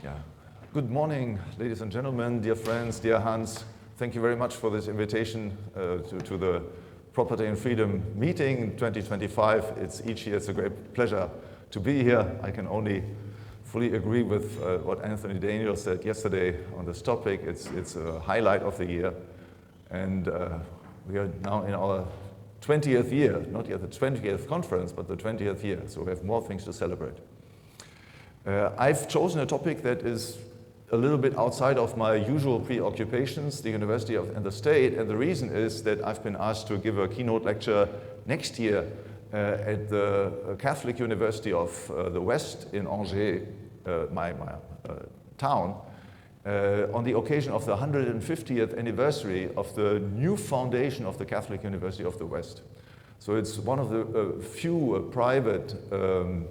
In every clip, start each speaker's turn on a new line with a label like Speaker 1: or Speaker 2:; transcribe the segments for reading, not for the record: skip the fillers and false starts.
Speaker 1: Yeah. Good morning, ladies and gentlemen, dear friends, dear Hans. Thank you very much for this invitation to the Property and Freedom meeting 2025. Each year it's a great pleasure to be here. I can only fully agree with what Anthony Daniel said yesterday on this topic. It's a highlight of the year. And we are now in our 20th year, not yet the 20th conference, but the 20th year. So we have more things to celebrate. I've chosen a topic that is a little bit outside of my usual preoccupations, the university and the state, and the reason is that I've been asked to give a keynote lecture next year at the Catholic University of the West in Angers, my town, on the occasion of the 150th anniversary of the new foundation of the Catholic University of the West. So it's one of the few private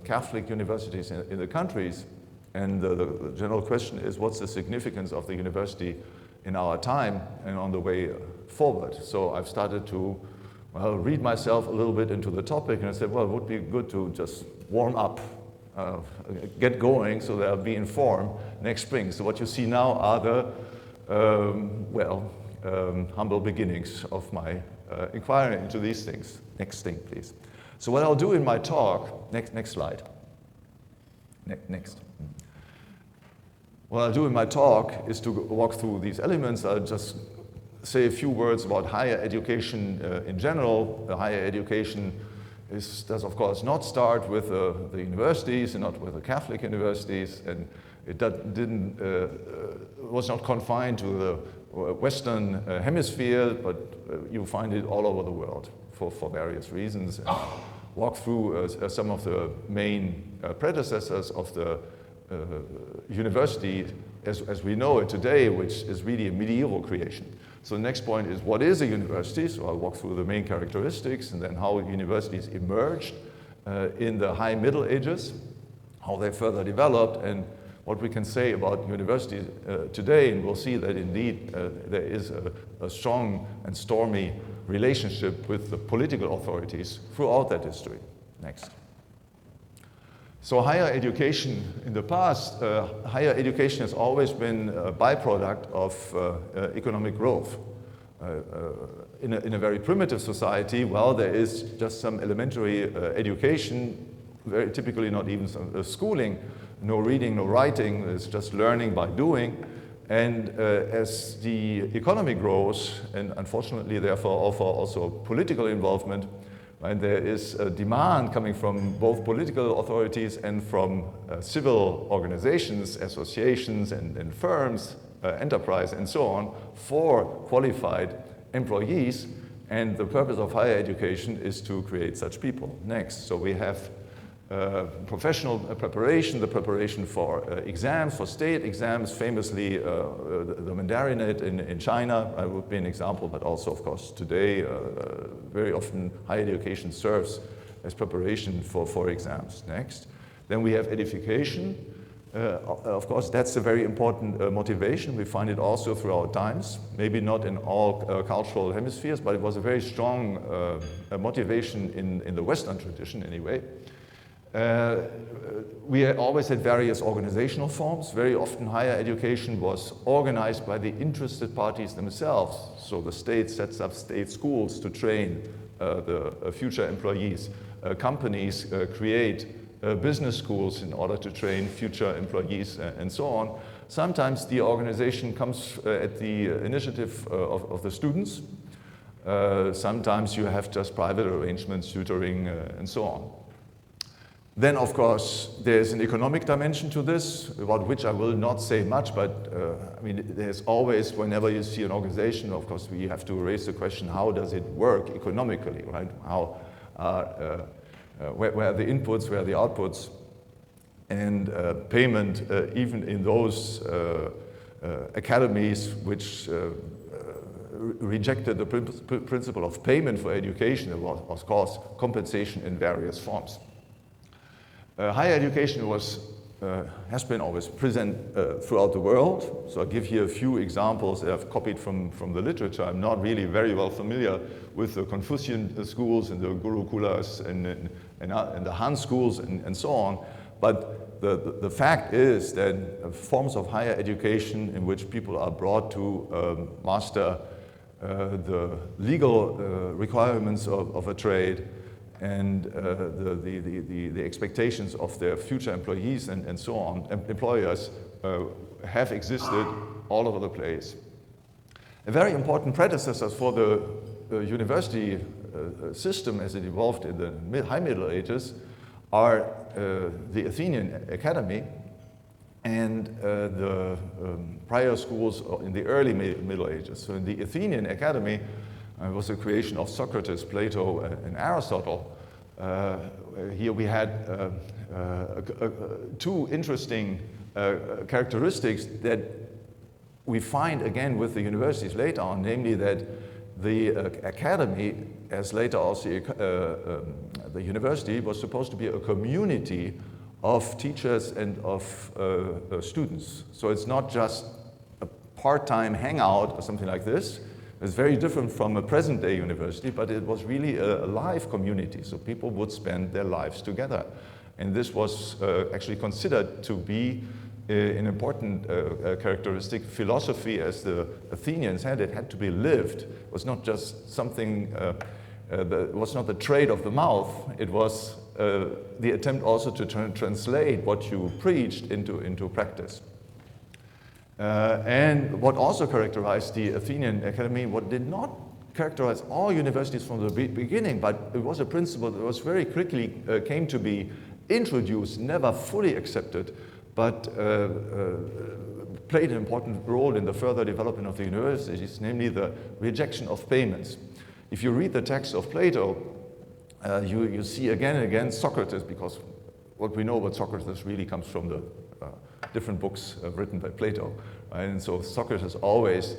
Speaker 1: Catholic universities in the countries. And the general question is, what's the significance of the university in our time and on the way forward? So I've started to read myself a little bit into the topic, and I said, well, it would be good to just warm up, get going, so that I'll be informed next spring. So what you see now are the, humble beginnings of my inquiry into these things. Next thing, please. So what I'll do in my talk, next slide. Next. What I'll do in my talk is to walk through these elements. I'll just say a few words about higher education in general. Higher education does of course not start with the universities and not with the Catholic universities, and it was not confined to the Western hemisphere, but you find it all over the world for various reasons. And walk through some of the main predecessors of the university as we know it today, which is really a medieval creation. So the next point is, what is a university? So I'll walk through the main characteristics and then how universities emerged in the high Middle Ages, how they further developed, and what we can say about universities today. And we'll see that indeed there is a strong and stormy relationship with the political authorities throughout that history. Next. So higher education in the past, higher education has always been a byproduct of economic growth. In a very primitive society, well, there is just some elementary education, very typically not even some schooling, no reading, no writing, it's just learning by doing. And as the economy grows, and unfortunately therefore also political involvement, and there is a demand coming from both political authorities and from civil organizations, associations and firms, enterprise and so on, for qualified employees. And the purpose of higher education is to create such people. Next, so we have professional preparation, the preparation for exams, for state exams, famously the Mandarinate in China would be an example, but also of course today very often higher education serves as preparation for exams. Next. Then we have edification. Of course that's a very important motivation. We find it also throughout times, maybe not in all cultural hemispheres, but it was a very strong motivation in the Western tradition anyway. We always had various organizational forms. Very often higher education was organized by the interested parties themselves. So the state sets up state schools to train the future employees. Companies create business schools in order to train future employees and so on. Sometimes the organization comes at the initiative of the students. Sometimes you have just private arrangements, tutoring and so on. Then, of course, there's an economic dimension to this, about which I will not say much, but I mean, there's always, whenever you see an organization, of course, we have to raise the question, how does it work economically, right? How, where are the inputs, where are the outputs, and payment, even in those academies which rejected the principle of payment for education, there was, of course, compensation in various forms. Higher education has been always present throughout the world. So I'll give here a few examples that I've copied from the literature. I'm not really very well familiar with the Confucian schools and the Gurukulas and the Han schools and so on. But the fact is that forms of higher education in which people are brought to master the legal requirements of a trade and the expectations of their future employees and so on, employers, have existed all over the place. A very important predecessor for the university system as it evolved in the High Middle Ages are the Athenian Academy and the prior schools in the early Middle Ages. So in the Athenian Academy was a creation of Socrates, Plato, and Aristotle. Here we had two interesting characteristics that we find again with the universities later on, namely that the academy, as later also the university, was supposed to be a community of teachers and of students. So it's not just a part-time hangout or something like this. It's very different from a present-day university, but it was really a live community. So people would spend their lives together. And this was actually considered to be an important characteristic. Philosophy, as the Athenians had it, to be lived. It was not just something, it was not the trade of the mouth. It was the attempt also to translate what you preached into practice. And what also characterized the Athenian Academy, what did not characterize all universities from the beginning, but it was a principle that was very quickly came to be introduced, never fully accepted, but played an important role in the further development of the universities, namely the rejection of payments. If you read the text of Plato, you see again and again Socrates, because what we know about Socrates really comes from the different books written by Plato. And so Socrates always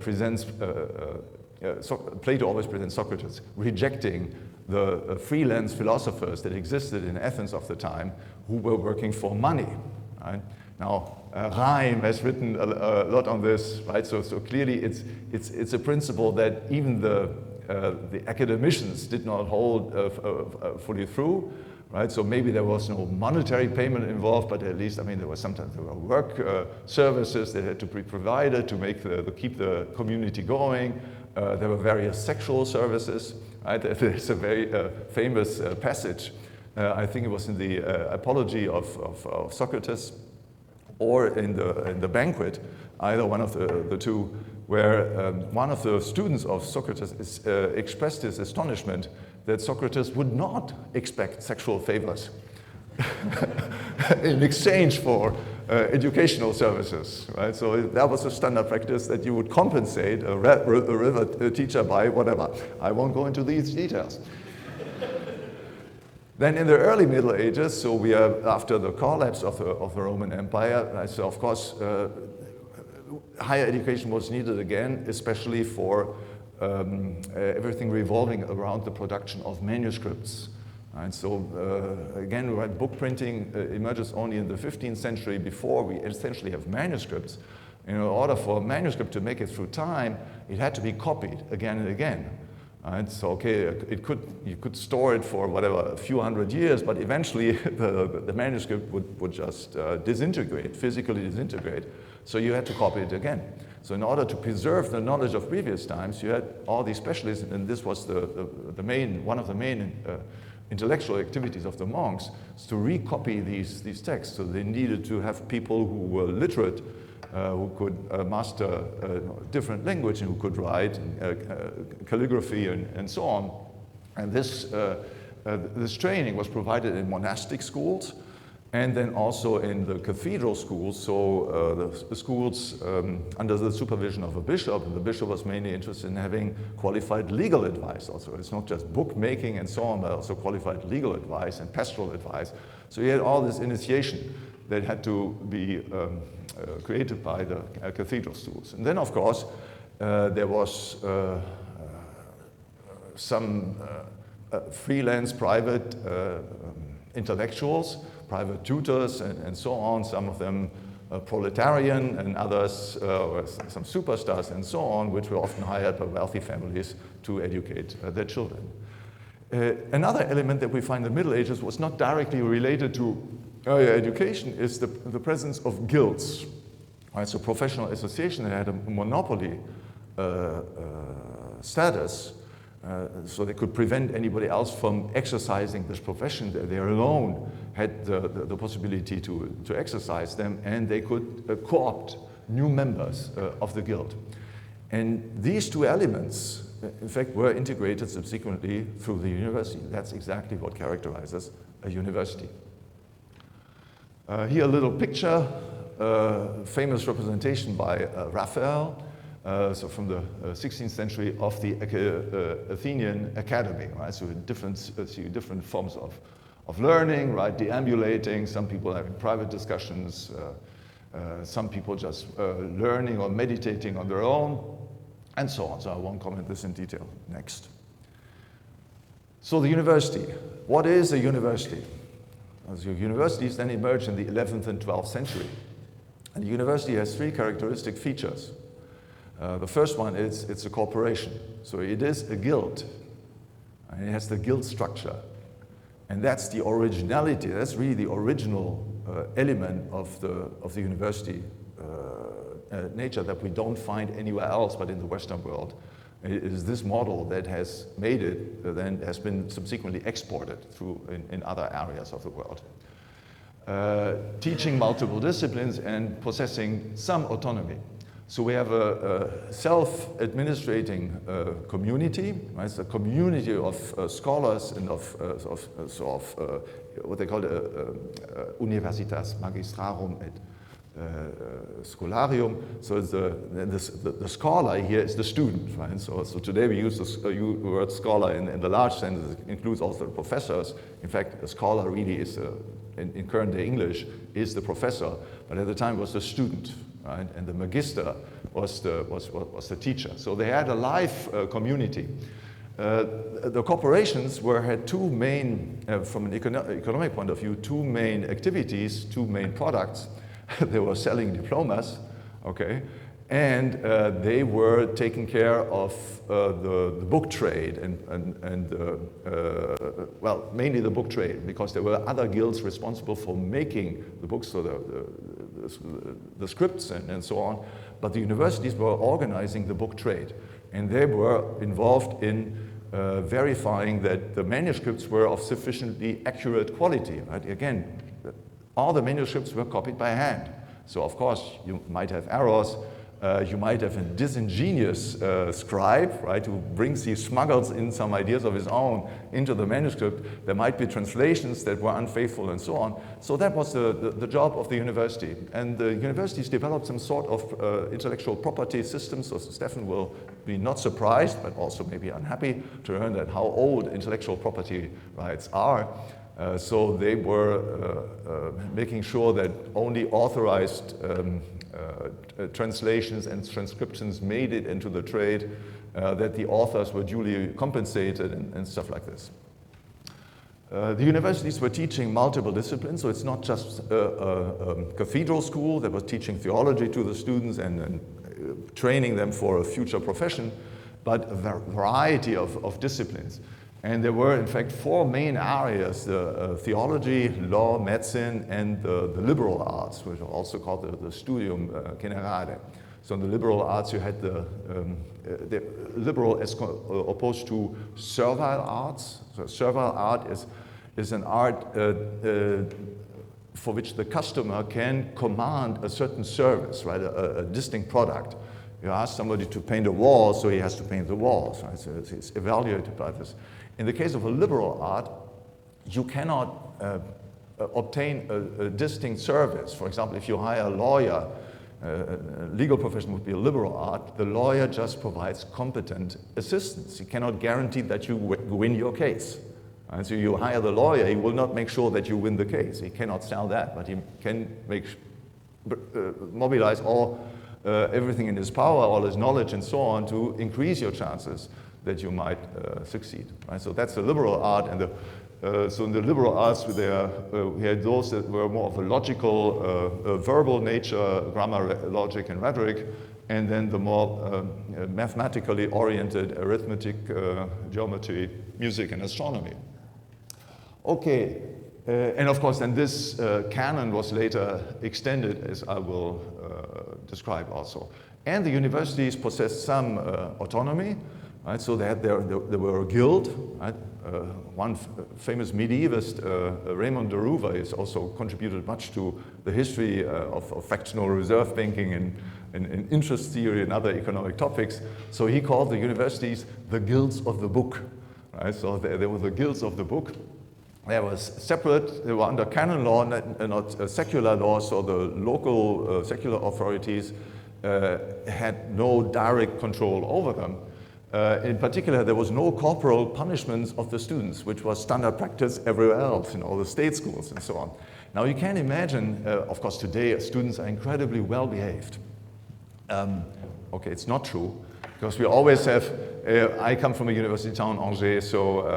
Speaker 1: presents, Plato always presents Socrates rejecting the freelance philosophers that existed in Athens of the time who were working for money. Right? Now, Rhyme has written a lot on this, right? So clearly it's a principle that even the academicians did not hold fully through. Right, so maybe there was no monetary payment involved, but at least, I mean, there were work services that had to be provided to make keep the community going. There were various sexual services. Right? There's a very famous passage. I think it was in the Apology of Socrates, or in the Banquet, either one of the two, where one of the students of Socrates expressed his astonishment that Socrates would not expect sexual favors in exchange for educational services, right? So that was a standard practice, that you would compensate a river teacher by whatever. I won't go into these details. Then in the early Middle Ages, so we are after the collapse of the Roman Empire, right? So of course higher education was needed again, especially for everything revolving around the production of manuscripts. And so again, book printing emerges only in the 15th century. Before, we essentially have manuscripts. In order for a manuscript to make it through time, it had to be copied again and again. Right? So okay, you could store it for whatever, a few hundred years, but eventually the manuscript would just disintegrate, physically disintegrate. So you had to copy it again. So in order to preserve the knowledge of previous times, you had all these specialists, and this was one of the main intellectual activities of the monks, is to recopy these texts. So they needed to have people who were literate, who could master different language, and who could write calligraphy and so on. And this training was provided in monastic schools, and then also in the cathedral schools, so the schools under the supervision of a bishop, and the bishop was mainly interested in having qualified legal advice also. It's not just bookmaking and so on, but also qualified legal advice and pastoral advice. So you had all this initiation that had to be created by the cathedral schools. And then, of course, there was some freelance private intellectuals, private tutors, and so on, some of them proletarian, and others some superstars and so on, which were often hired by wealthy families to educate their children. Another element that we find in the Middle Ages was not directly related to higher education is the presence of guilds. Right? So professional association had a monopoly status, so they could prevent anybody else from exercising this profession. They alone had the possibility to exercise them, and they could co-opt new members of the guild. And these two elements, in fact, were integrated subsequently through the university. That's exactly what characterizes a university. Here a little picture, famous representation by Raphael, so from the 16th century, of the Athenian Academy, right? So different forms of learning, right? Deambulating, some people having private discussions, some people just learning or meditating on their own, and so on. So I won't comment this in detail. Next. So the university. What is a university? So universities then emerged in the 11th and 12th century. And the university has three characteristic features. The first one is it's a corporation. So it is a guild. And it has the guild structure. And that's the originality. That's really the original element of the university nature that we don't find anywhere else but in the Western world. It is this model that has made it, then has been subsequently exported through in other areas of the world. Teaching multiple disciplines and possessing some autonomy. So we have a self-administrating community, right? It's a community of scholars and of what they call universitas magistrarum et scholarium. So it's the scholar here is the student, right? So today we use the word scholar in the large sense. It includes also the professors. In fact, a scholar really is, in current day English, is the professor, but at the time it was the student, right? And the magister was the teacher. So they had a live community. The corporations had two main, from an economic point of view, two main activities, two main products. They were selling diplomas, okay, and they were taking care of the book trade and well, mainly the book trade, because there were other guilds responsible for making the books, so the scripts and so on. But the universities were organizing the book trade, and they were involved in verifying that the manuscripts were of sufficiently accurate quality. Right? Again, all the manuscripts were copied by hand. So of course, you might have errors. You might have a disingenuous scribe, right, who smuggles in some ideas of his own into the manuscript. There might be translations that were unfaithful and so on. So that was the job of the university. And the universities developed some sort of intellectual property systems. So Stefan will be not surprised, but also maybe unhappy to learn that how old intellectual property rights are. So they were making sure that only authorized translations and transcriptions made it into the trade, that the authors were duly compensated and stuff like this. The universities were teaching multiple disciplines, so it's not just a cathedral school that was teaching theology to the students and training them for a future profession, but a variety of disciplines. And there were, in fact, four main areas: theology, law, medicine, and the liberal arts, which are also called the studium generale. So in the liberal arts, you had the liberal as opposed to servile arts. So servile art is an art for which the customer can command a certain service, right? A distinct product. You ask somebody to paint a wall, so he has to paint the walls, right? So it's evaluated by this. In the case of a liberal art, you cannot obtain a distinct service. For example, if you hire a lawyer, legal profession would be a liberal art, the lawyer just provides competent assistance. He cannot guarantee that you win your case. And so you hire the lawyer, he will not make sure that you win the case. He cannot sell that, but he can mobilize everything in his power, all his knowledge and so on, to increase your chances that you might succeed. Right? So that's the liberal art, and so in the liberal arts, we had those that were more of a logical, verbal nature, grammar, logic, and rhetoric, and then the more mathematically oriented arithmetic, geometry, music, and astronomy. Okay, And of course, then this canon was later extended, as I will describe also. And the universities possessed some autonomy, right? So they were a guild, right? One famous medievist, Raymond de Rouva, has also contributed much to the history of fractional reserve banking and interest theory and other economic topics. So he called the universities the guilds of the book, right? So they were the guilds of the book. They was separate, they were under canon law, not secular law, so the local secular authorities had no direct control over them. In particular, there was no corporal punishments of the students, which was standard practice everywhere else in all the state schools and so on. Now you can imagine, of course today students are incredibly well behaved. Okay, it's not true, because we always have, I come from a university town, Angers, so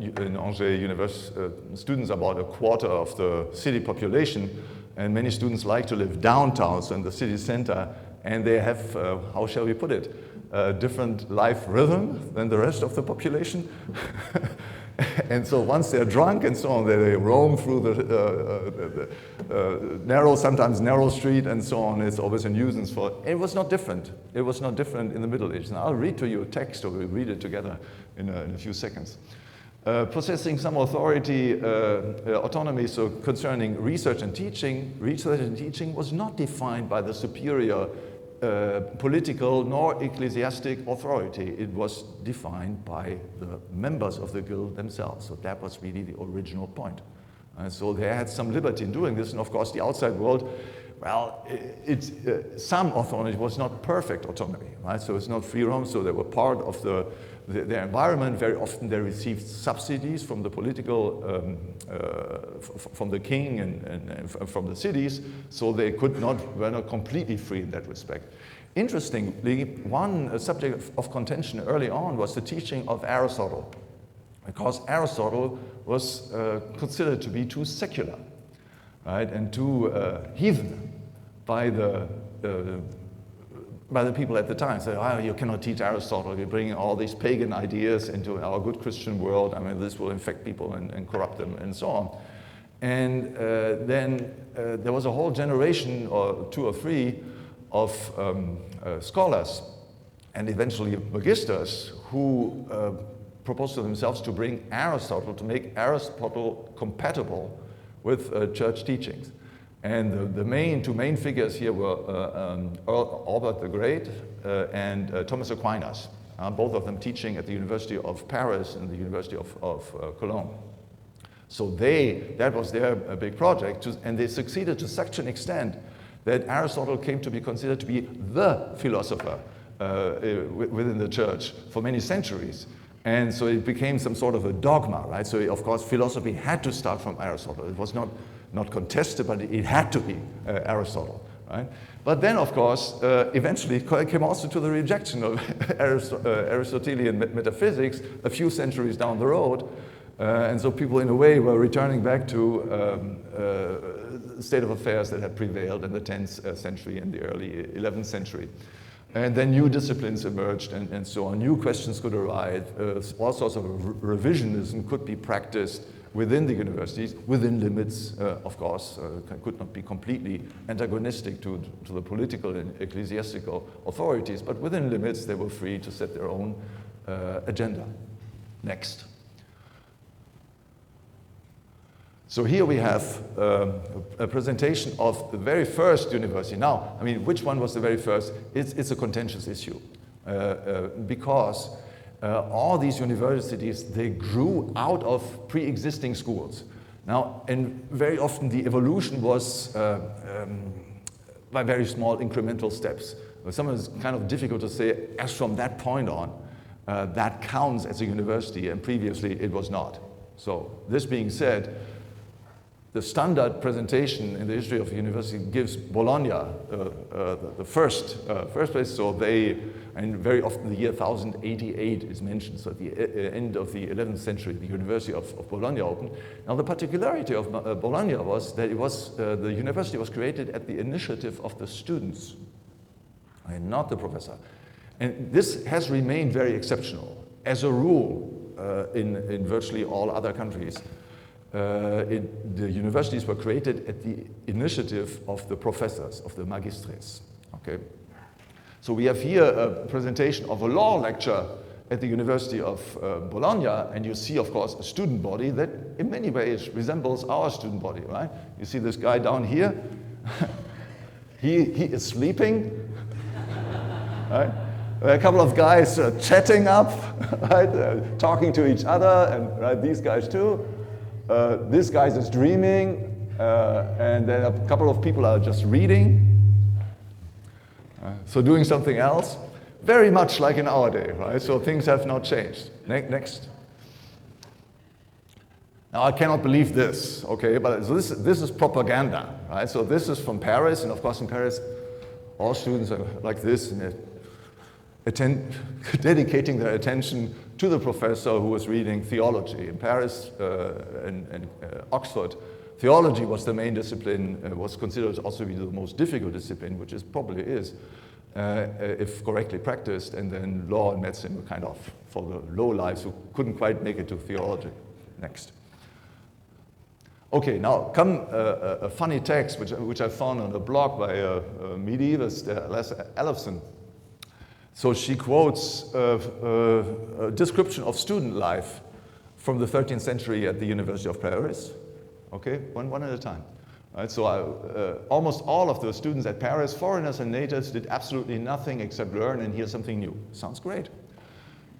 Speaker 1: in Angers, students are about a quarter of the city population, and many students like to live downtown, so in the city center, and they have, how shall we put it, a different life rhythm than the rest of the population. And so once they're drunk and so on, they roam through the narrow, sometimes narrow street and so on. It's always a nuisance for, it was not different. It was not different in the Middle Ages. Now I'll read to you a text, or we'll read it together in a few seconds. Possessing some authority, autonomy, so concerning research and teaching was not defined by the superior political nor ecclesiastic authority. It was defined by the members of the guild themselves. So that was really the original point. So they had some liberty in doing this, and of course the outside world, well, some autonomy was not perfect autonomy, right? So it's not free roam, so they were part of their environment. Very often they received subsidies from the political, from the king and from the cities, so they were not completely free in that respect. Interestingly, one subject of contention early on was the teaching of Aristotle, because Aristotle was considered to be too secular, right, and too heathen by the people at the time. Say, oh, you cannot teach Aristotle, you're bringing all these pagan ideas into our good Christian world. I mean, this will infect people and corrupt them and so on. And then there was a whole generation, or two or three, of scholars and eventually magisters who proposed to themselves to bring Aristotle, to make Aristotle compatible with church teachings. And the two main figures here were Albert the Great and Thomas Aquinas, both of them teaching at the University of Paris and the University of Cologne. So that was their big project, and they succeeded to such an extent that Aristotle came to be considered to be the philosopher within the church for many centuries. And so it became some sort of a dogma, right? So of course philosophy had to start from Aristotle. It was not contested, but it had to be Aristotle, right? But then, of course, eventually it came also to the rejection of Aristotelian metaphysics a few centuries down the road. And so people, in a way, were returning back to the state of affairs that had prevailed in the 10th century and the early 11th century. And then new disciplines emerged and so on. New questions could arise. All sorts of revisionism could be practiced within the universities, within limits, of course, could not be completely antagonistic to the political and ecclesiastical authorities, but within limits they were free to set their own agenda. Next. So here we have a presentation of the very first university. Now, I mean, which one was the very first? It's a contentious issue because all these universities, they grew out of pre-existing schools. Now, and very often the evolution was by very small incremental steps. Sometimes it's kind of difficult to say, as from that point on, that counts as a university, and previously it was not. So this being said, the standard presentation in the history of the university gives Bologna the first place. So and very often the year 1088 is mentioned. So at the end of the 11th century, the University of Bologna opened. Now the particularity of Bologna was that the university was created at the initiative of the students, and not the professor. And this has remained very exceptional. As a rule, in virtually all other countries, the universities were created at the initiative of the professors, of the magistres. Okay? So we have here a presentation of a law lecture at the University of Bologna, and you see, of course, a student body that in many ways resembles our student body, right? You see this guy down here. he is sleeping, right? A couple of guys chatting up, right? Talking to each other, and right, these guys too. This guy is dreaming, and then a couple of people are just reading. So doing something else. Very much like in our day, right? So things have not changed. Next. Now I cannot believe this, okay? But so this is propaganda, right? So this is from Paris, and of course in Paris, all students are like this, and dedicating their attention to the professor who was reading theology. In Paris and Oxford, theology was the main discipline, was considered also to be the most difficult discipline, which it probably is. If correctly practiced, and then law and medicine were kind of for the low lives who couldn't quite make it to theology. Next. Okay, now come a funny text which I found on a blog by a medievalist, Les Ellefson. So she quotes a description of student life from the 13th century at the University of Paris. Okay, one at a time. Right, so almost all of the students at Paris, foreigners and natives, did absolutely nothing except learn and hear something new. Sounds great.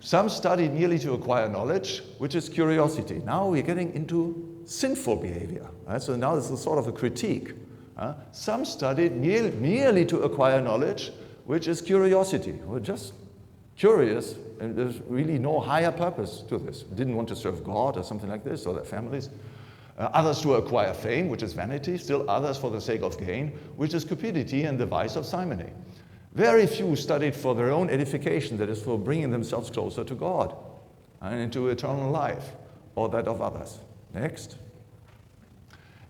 Speaker 1: Some studied merely to acquire knowledge, which is curiosity. Now we're getting into sinful behavior. Right? So now this is sort of a critique. Some studied merely to acquire knowledge, which is curiosity. We're just curious, and there's really no higher purpose to this. Didn't want to serve God or something like this, or their families. Others to acquire fame, which is vanity, still others for the sake of gain, which is cupidity and the vice of simony. Very few studied for their own edification, that is for bringing themselves closer to God and into eternal life, or that of others. Next.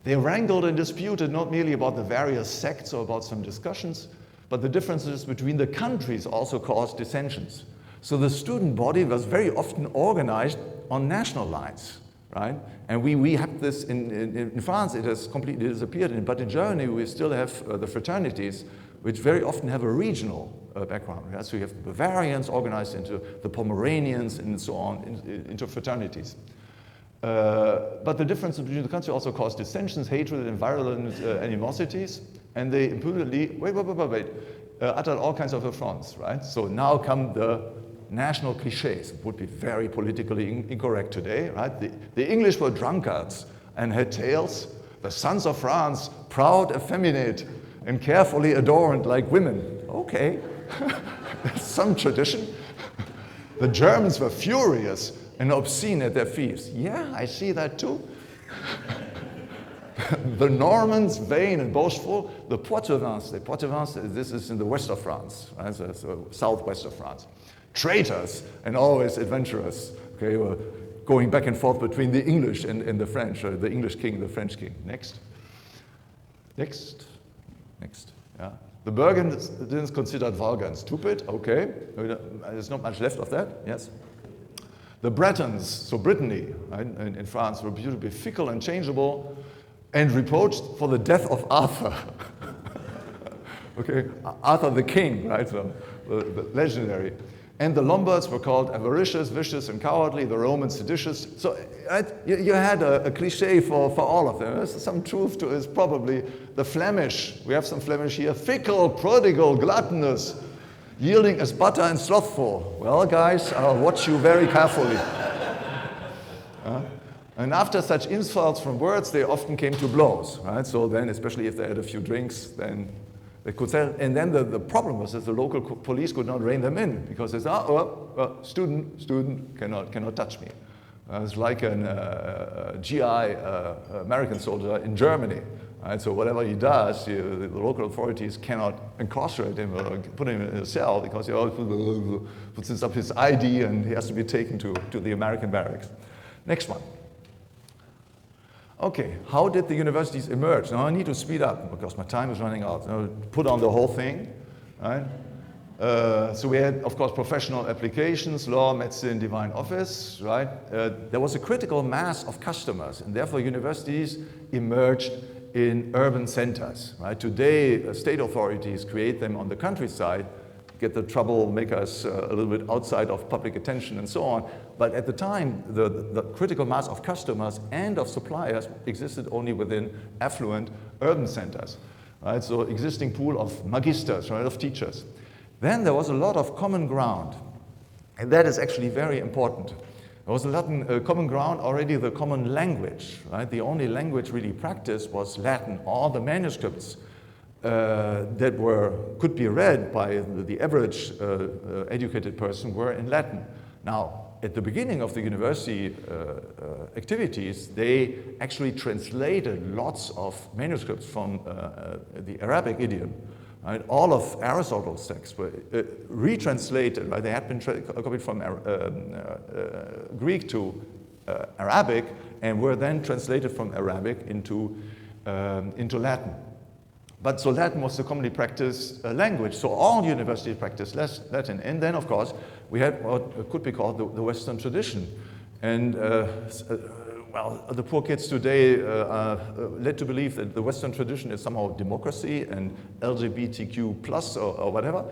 Speaker 1: They wrangled and disputed not merely about the various sects or about some discussions, but the differences between the countries also caused dissensions. So the student body was very often organized on national lines. Right? And we have this in France, it has completely disappeared, but in Germany we still have the fraternities, which very often have a regional background. Right? So you have the Bavarians organized into the Pomeranians and so on, into fraternities. But the difference between the countries also caused dissensions, hatred, and virulent animosities, and they impudently, uttered all kinds of affronts. Right? So now come the national cliches. It would be very politically incorrect today, right? The English were drunkards and had tails. The sons of France, proud, effeminate, and carefully adorned like women. Okay, some tradition. The Germans were furious and obscene at their feasts. Yeah, I see that too. The Normans, vain and boastful. The Poitevins, this is in the west of France, right? So southwest of France. Traitors and always adventurous, okay, were going back and forth between the English and the French, or the English king, the French king. Next. Yeah. The Burgundians considered vulgar and stupid, okay. There's not much left of that, yes. The Bretons, so Brittany, right, in France, were reputed to be fickle and changeable and reproached for the death of Arthur. Okay, Arthur the king, right, so the legendary. And the Lombards were called avaricious, vicious, and cowardly, the Romans seditious. So you had a cliche for all of them. There's some truth to it. Probably the Flemish, we have some Flemish here, fickle, prodigal, gluttonous, yielding as butter and slothful. Well, guys, I'll watch you very carefully. And after such insults from words, they often came to blows, right? So then, especially if they had a few drinks, then they could say, and then the problem was that the local police could not rein them in because they said, student cannot touch me. It's like a GI American soldier in Germany. Right? So whatever he does, the local authorities cannot incarcerate him or put him in a cell because he always puts up his ID and he has to be taken to the American barracks. Next one. Okay, how did the universities emerge? Now I need to speed up because my time is running out. I'll put on the whole thing, right? So we had, of course, professional applications, law, medicine, divine office, right? There was a critical mass of customers, and therefore universities emerged in urban centers, right? Today, state authorities create them on the countryside, get the troublemakers a little bit outside of public attention and so on. But at the time, the critical mass of customers and of suppliers existed only within affluent urban centers, right? So existing pool of magisters, right, of teachers. Then there was a lot of common ground, and that is actually very important. There was a lot of common ground, already the common language, right? The only language really practiced was Latin. All the manuscripts that could be read by the average educated person were in Latin. Now, at the beginning of the university activities, they actually translated lots of manuscripts from the Arabic idiom. Right? All of Aristotle's texts were retranslated, right? They had been copied from Greek to Arabic and were then translated from Arabic into Latin. But so Latin was the commonly practiced language, so all universities practiced Latin. And then, of course, we had what could be called the Western tradition. And well, the poor kids today are led to believe that the Western tradition is somehow democracy and LGBTQ plus or whatever.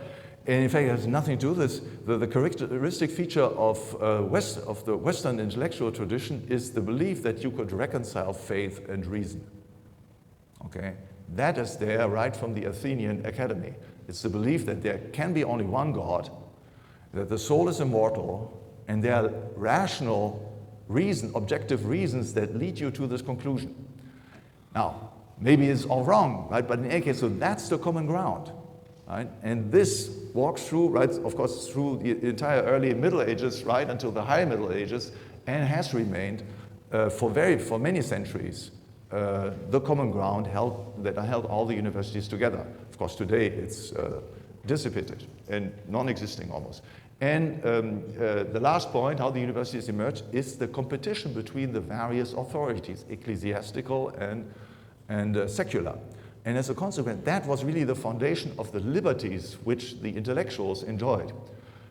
Speaker 1: And in fact, it has nothing to do with this. The characteristic feature of the Western intellectual tradition is the belief that you could reconcile faith and reason. Okay? That is there right from the Athenian Academy. It's the belief that there can be only one God, that the soul is immortal, and there are rational objective reasons that lead you to this conclusion. Now, maybe it's all wrong, right? But in any case, so that's the common ground, right? And this walks through, right, of course, through the entire early Middle Ages, right, until the High Middle Ages, and has remained for many centuries the common ground that held all the universities together. Of course, today it's dissipated and non-existing almost. And the last point, how the universities emerged, is the competition between the various authorities, ecclesiastical and secular. And as a consequence, that was really the foundation of the liberties which the intellectuals enjoyed.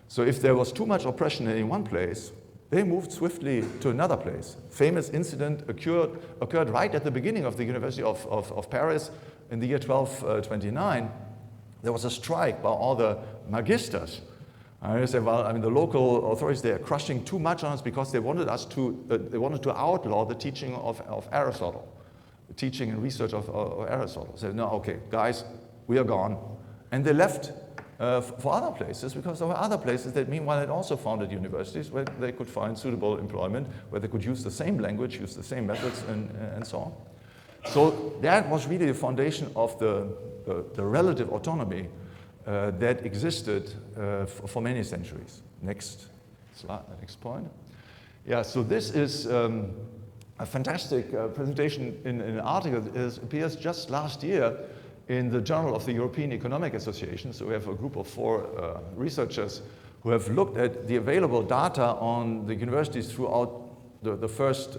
Speaker 1: So if there was too much oppression in one place, they moved swiftly to another place. Famous incident occurred right at the beginning of the University of Paris in the year 1229. There was a strike by all the magisters. I say, well, I mean, the local authorities, they are crushing too much on us because they wanted to outlaw the teaching of Aristotle, the teaching and research of Aristotle. They said, no, okay, guys, we are gone. And they left for other places because there were other places that meanwhile had also founded universities where they could find suitable employment, where they could use the same language, use the same methods, and so on. So that was really the foundation of the relative autonomy that existed for many centuries. Next slide, next point. Yeah, so this is a fantastic presentation in an article that appears just last year in the Journal of the European Economic Association. So we have a group of 4 researchers who have looked at the available data on the universities throughout the first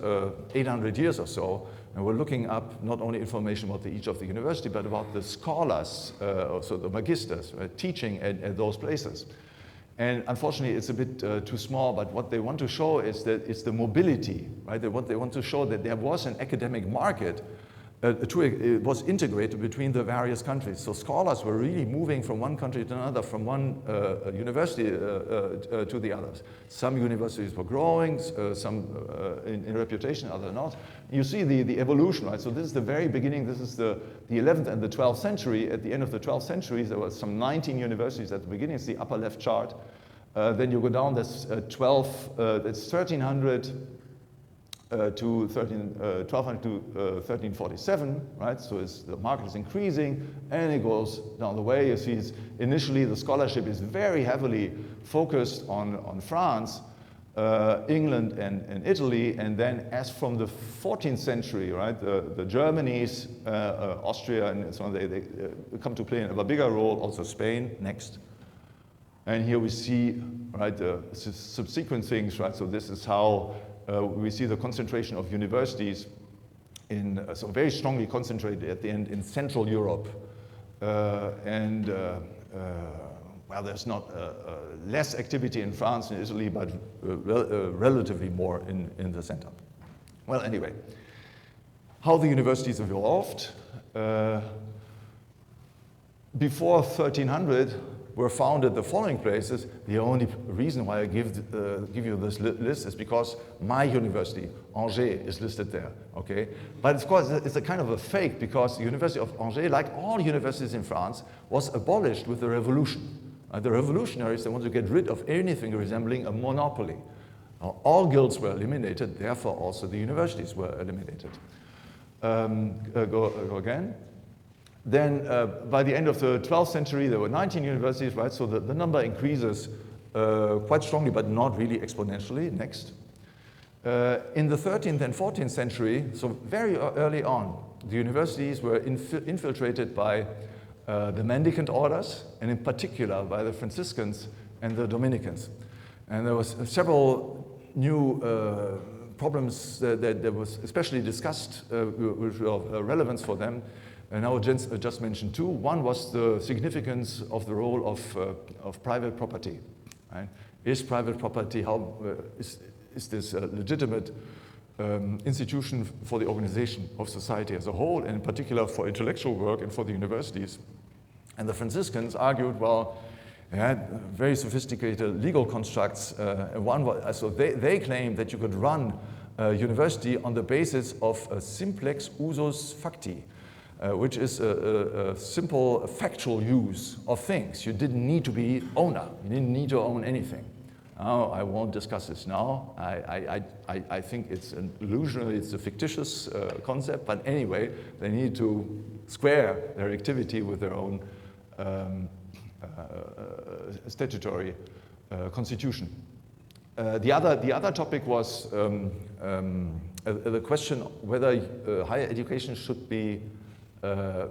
Speaker 1: 800 years or so. And we're looking up not only information about each of the university, but about the scholars, so the magisters, right, teaching at those places. And unfortunately, it's a bit too small, but what they want to show is that it's the mobility, right? They want to show that there was an academic market. It was integrated between the various countries. So scholars were really moving from one country to another, from one university to the others. Some universities were growing, some in reputation, others not. You see the evolution, right? So this is the very beginning. This is the 11th and the 12th century. At the end of the 12th century, there were some 19 universities at the beginning. It's the upper left chart. Then you go down, that's 1300 to 1200 to 1347, right? So the market is increasing, and it goes down the way. You see, initially the scholarship is very heavily focused on France, England, and Italy, and then as from the 14th century, right, the Germanies, Austria, and so on, they come to play a bigger role. Also Spain, next. And here we see, right, the subsequent things, right? So this is how we see the concentration of universities so very strongly concentrated at the end in Central Europe. well, there's not less activity in France and Italy, but relatively more in the center. Well, anyway, how the universities evolved. Before 1300 were founded the following places. The only reason why I give you this list is because my university, Angers, is listed there, okay? But of course, it's a kind of a fake, because the University of Angers, like all universities in France, was abolished with the revolution. The revolutionaries, they wanted to get rid of anything resembling a monopoly. All guilds were eliminated, therefore also the universities were eliminated. Go again. Then by the end of the 12th century, there were 19 universities, right? So the number increases quite strongly, but not really exponentially. Next. In the 13th and 14th century, so very early on, the universities were infiltrated by the mendicant orders, and in particular by the Franciscans and the Dominicans. And there was several new problems that was especially discussed which were of relevance for them. And I will just mention two. One was the significance of the role of private property. Right? Is private property, is this a legitimate institution for the organization of society as a whole, and in particular for intellectual work and for the universities? And the Franciscans argued, well, they had very sophisticated legal constructs. So they claimed that you could run a university on the basis of a simplex usus facti, which is a simple factual use of things. You didn't need to be owner. You didn't need to own anything. Now, I won't discuss this now. I think it's an illusionary, it's a fictitious concept, but anyway, they need to square their activity with their own statutory constitution. The other topic was the question whether higher education should be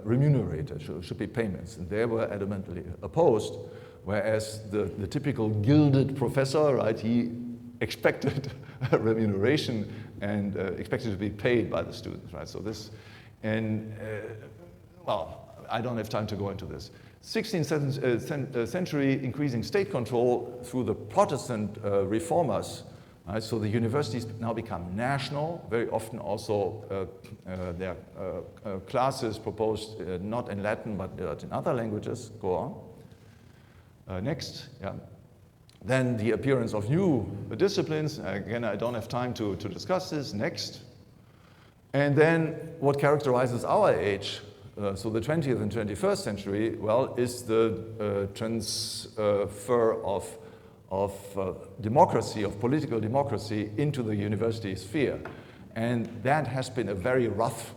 Speaker 1: remunerated, should be payments, and they were adamantly opposed, whereas the typical gilded professor, right, he expected remuneration and expected to be paid by the students, right? So this, and well, I don't have time to go into this. 16th century increasing state control through the Protestant reformers. Right, so the universities now become national. Very often also their classes proposed not in Latin but in other languages. Go on. Next. Yeah. Then the appearance of new disciplines. Again, I don't have time to discuss this. Next. And then what characterizes our age, so the 20th and 21st century, well, is the transfer of democracy, of political democracy, into the university sphere. And that has been a very rough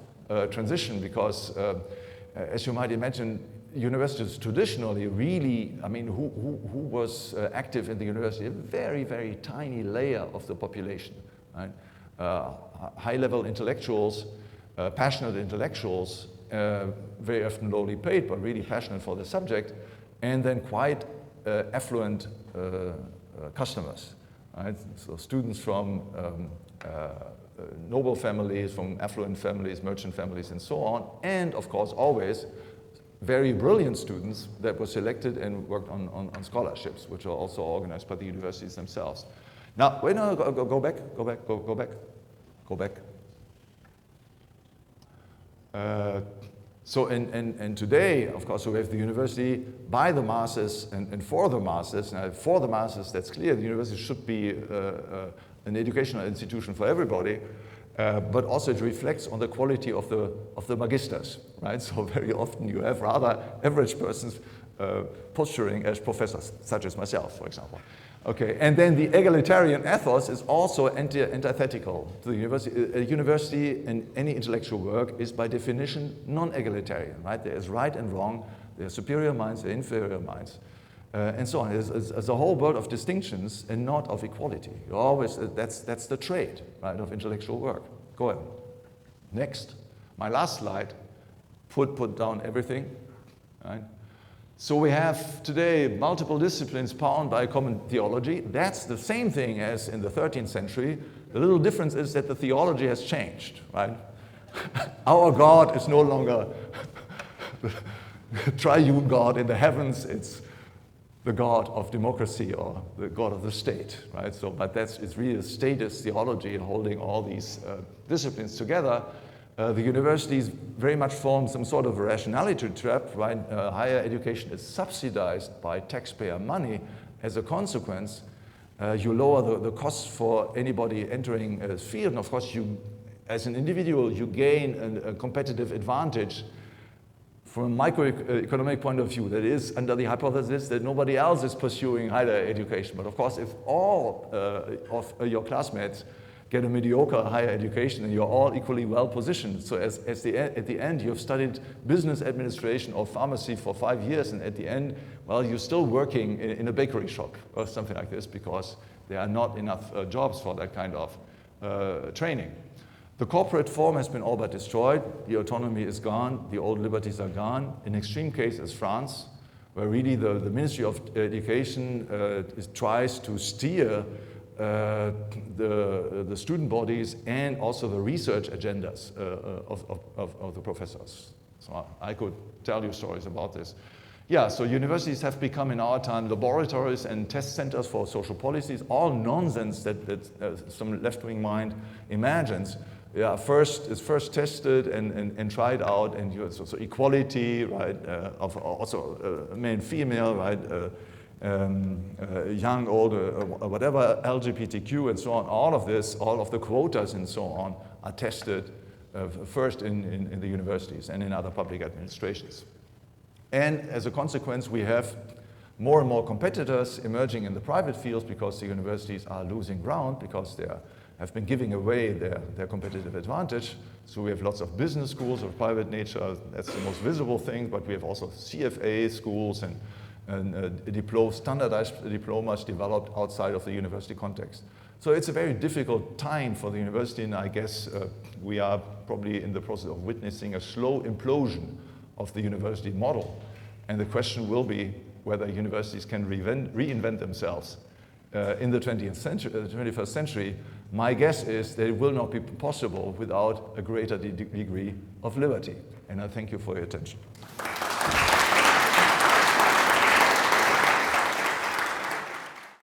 Speaker 1: transition because, as you might imagine, universities traditionally really, I mean, who was active in the university? A very, very tiny layer of the population, right? High-level intellectuals, passionate intellectuals, very often lowly paid, but really passionate for the subject, and then quite affluent customers, right? So students from noble families, from affluent families, merchant families, and so on, and of course always very brilliant students that were selected and worked on scholarships, which are also organized by the universities themselves. Now, wait, no, go back. So, and today, of course, we have the university by the masses and for the masses. Now, for the masses, that's clear. The university should be an educational institution for everybody, but also it reflects on the quality of the magisters, right? So very often you have rather average persons posturing as professors, such as myself, for example. Okay, and then the egalitarian ethos is also antithetical to the university. A university and any intellectual work is by definition non-egalitarian, right? There is right and wrong, there are superior minds, there are inferior minds, and so on. It's a whole world of distinctions and not of equality. You always, that's the trait, right, of intellectual work. Go ahead. Next, my last slide, put down everything, right? So we have today multiple disciplines bound by a common theology. That's the same thing as in the 13th century. The little difference is that the theology has changed, right? Our God is no longer the triune God in the heavens. It's the god of democracy or the god of the state, right? So, but it's really a statist theology holding all these disciplines together. The universities very much form some sort of a rationality trap, right? Higher education is subsidized by taxpayer money. As a consequence, you lower the costs for anybody entering a field, and of course, you, as an individual, you gain a competitive advantage from a microeconomic point of view. That is under the hypothesis that nobody else is pursuing higher education. But of course, if all of your classmates get a mediocre higher education and you're all equally well positioned, so at the end you've studied business administration or pharmacy for 5 years, and at the end, well, you're still working in a bakery shop or something like this because there are not enough jobs for that kind of training. The corporate form has been all but destroyed. The autonomy is gone. The old liberties are gone. In extreme cases, France, where really the Ministry of Education tries to steer the student bodies and also the research agendas of the professors. So I could tell you stories about this. Yeah, so universities have become in our time laboratories and test centers for social policies, all nonsense that some left-wing mind imagines. Yeah, it's first tested and tried out, and you so equality, right? Of also male, female, right? Young, old, whatever, LGBTQ, and so on. All of this, all of the quotas and so on, are tested first in the universities and in other public administrations. And as a consequence, we have more and more competitors emerging in the private fields because the universities are losing ground because they have been giving away their competitive advantage. So we have lots of business schools of private nature. That's the most visible thing, but we have also CFA schools and standardized diplomas developed outside of the university context. So it's a very difficult time for the university, and I guess we are probably in the process of witnessing a slow implosion of the university model. And the question will be whether universities can reinvent themselves in the 21st century. My guess is that it will not be possible without a greater degree of liberty. And I thank you for your attention.